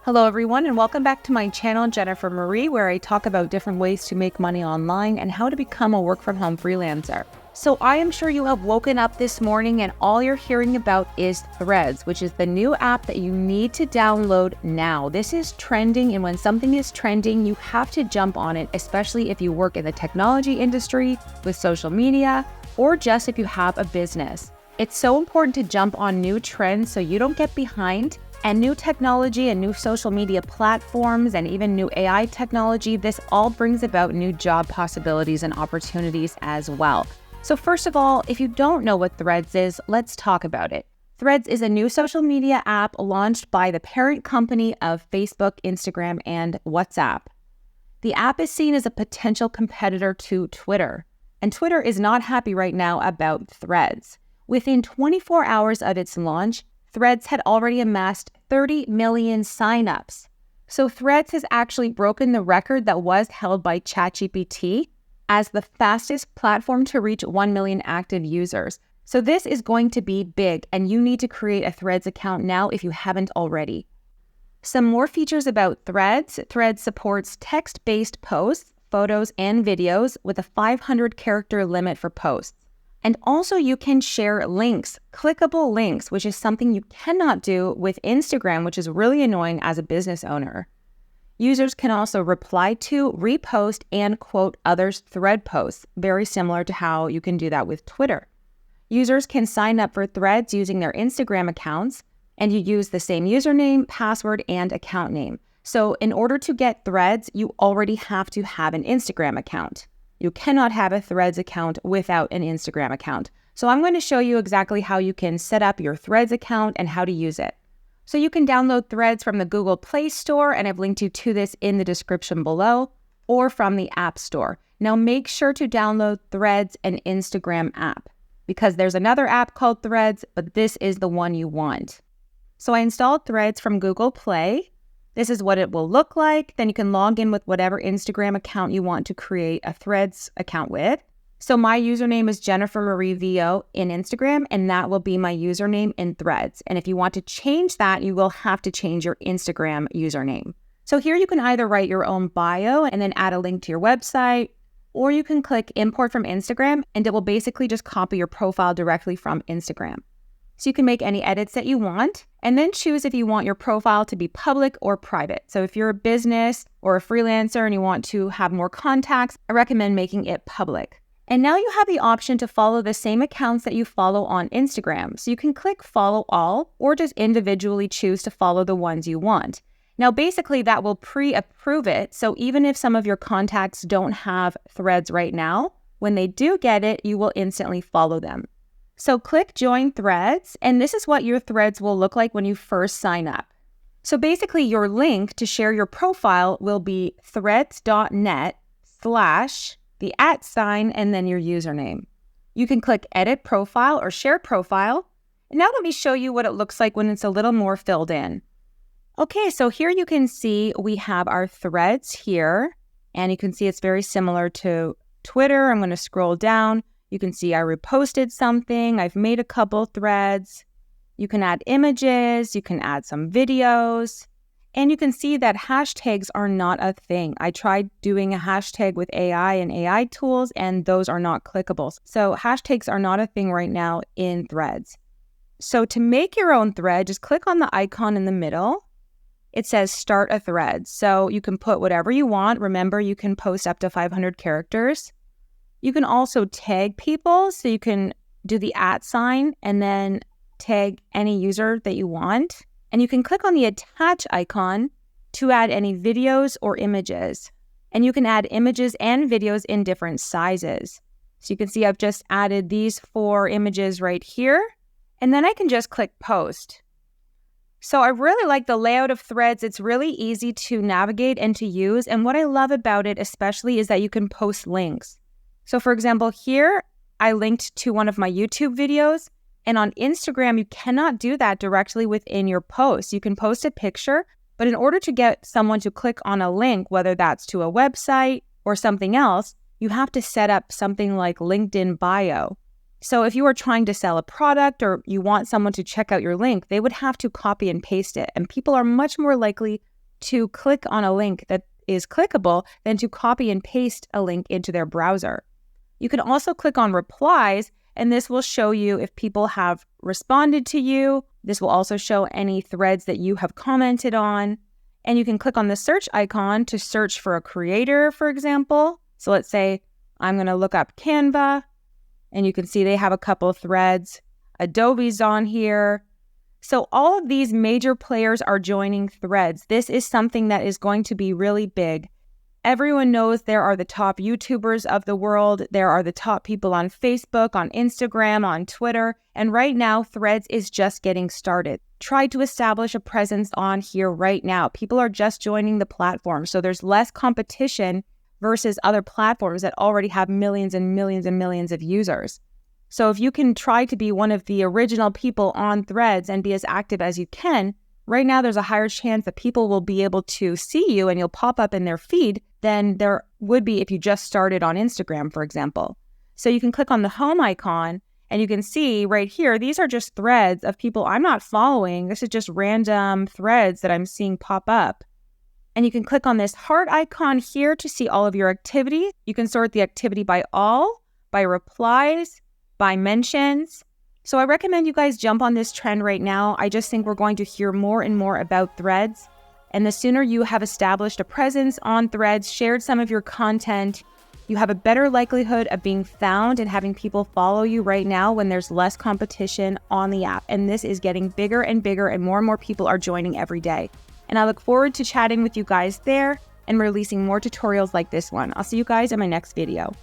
Hello everyone, and welcome back to my channel, Jennifer Marie, where I talk about different ways to make money online and how to become a work-from-home freelancer. So I am sure you have woken up this morning and all you're hearing about is Threads, which is the new app that you need to download now. This is trending, and when something is trending, you have to jump on it, especially if you work in the technology industry, with social media, or just if you have a business. It's so important to jump on new trends so you don't get behind. And new technology and new social media platforms and even new AI technology, this all brings about new job possibilities and opportunities as well. So first of all, if you don't know what Threads is, let's talk about it. Threads is a new social media app launched by the parent company of Facebook, Instagram, and WhatsApp. The app is seen as a potential competitor to Twitter, and Twitter is not happy right now about Threads. Within 24 hours of its launch, Threads had already amassed 30 million signups. So Threads has actually broken the record that was held by ChatGPT as the fastest platform to reach 1 million active users. So this is going to be big, and you need to create a Threads account now if you haven't already. Some more features about Threads. Threads supports text-based posts, photos, and videos with a 500-character limit for posts. And also you can share links, clickable links, which is something you cannot do with Instagram, which is really annoying as a business owner. Users can also reply to, repost, and quote others' thread posts, very similar to how you can do that with Twitter. Users can sign up for Threads using their Instagram accounts, and you use the same username, password, and account name. So in order to get Threads, you already have to have an Instagram account. You cannot have a Threads account without an Instagram account. So I'm going to show you exactly how you can set up your Threads account and how to use it. So you can download Threads from the Google Play Store, and I've linked you to this in the description below, or from the App Store. Now make sure to download Threads and Instagram app, because there's another app called Threads, but this is the one you want. So I installed Threads from Google Play. This is what it will look like. Then you can log in with whatever Instagram account you want to create a Threads account with. So my username is jennifermarie.vo in Instagram, and that will be my username in Threads. And if you want to change that, you will have to change your Instagram username. So here you can either write your own bio and then add a link to your website, or you can click import from Instagram, and it will basically just copy your profile directly from Instagram. So you can make any edits that you want, and then choose if you want your profile to be public or private. So if you're a business or a freelancer and you want to have more contacts, I recommend making it public. And now you have the option to follow the same accounts that you follow on Instagram. So you can click follow all, or just individually choose to follow the ones you want. Now basically that will pre-approve it, so even if some of your contacts don't have Threads right now, when they do get it, you will instantly follow them. So click Join Threads, and this is what your Threads will look like when you first sign up. So basically your link to share your profile will be threads.net/ the @ and then your username. You can click Edit Profile or Share Profile. And now let me show you what it looks like when it's a little more filled in. Okay, so here you can see we have our Threads here, and you can see it's very similar to Twitter. I'm going to scroll down. You can see I reposted something. I've made a couple threads. You can add images. You can add some videos. And you can see that hashtags are not a thing. I tried doing a hashtag with AI and AI tools, and those are not clickable. So hashtags are not a thing right now in Threads. So to make your own thread, just click on the icon in the middle. It says Start a Thread. So you can put whatever you want. Remember, you can post up to 500 characters. You can also tag people, so you can do the @ and then tag any user that you want. And you can click on the attach icon to add any videos or images. And you can add images and videos in different sizes. So you can see I've just added these 4 images right here, and then I can just click Post. So I really like the layout of Threads. It's really easy to navigate and to use. And what I love about it especially is that you can post links. So for example, here I linked to one of my YouTube videos, and on Instagram, you cannot do that directly within your post. You can post a picture, but in order to get someone to click on a link, whether that's to a website or something else, you have to set up something like LinkedIn bio. So if you are trying to sell a product or you want someone to check out your link, they would have to copy and paste it. And people are much more likely to click on a link that is clickable than to copy and paste a link into their browser. You can also click on Replies, and this will show you if people have responded to you. This will also show any threads that you have commented on. And you can click on the search icon to search for a creator, for example. So let's say I'm going to look up Canva, and you can see they have a couple of threads. Adobe's on here. So all of these major players are joining threads. This is something that is going to be really big. Everyone knows there are the top YouTubers of the world. There are the top people on Facebook, on Instagram, on Twitter. And right now, Threads is just getting started. Try to establish a presence on here right now. People are just joining the platform. So there's less competition versus other platforms that already have millions and millions and millions of users. So if you can try to be one of the original people on Threads and be as active as you can, right now there's a higher chance that people will be able to see you and you'll pop up in their feed than there would be if you just started on Instagram, for example. So you can click on the home icon and you can see right here, these are just threads of people I'm not following. This is just random threads that I'm seeing pop up. And you can click on this heart icon here to see all of your activity. You can sort the activity by all, by replies, by mentions. So I recommend you guys jump on this trend right now. I just think we're going to hear more and more about threads. And the sooner you have established a presence on Threads, shared some of your content, you have a better likelihood of being found and having people follow you right now when there's less competition on the app. And this is getting bigger and bigger, and more people are joining every day. And I look forward to chatting with you guys there and releasing more tutorials like this one. I'll see you guys in my next video.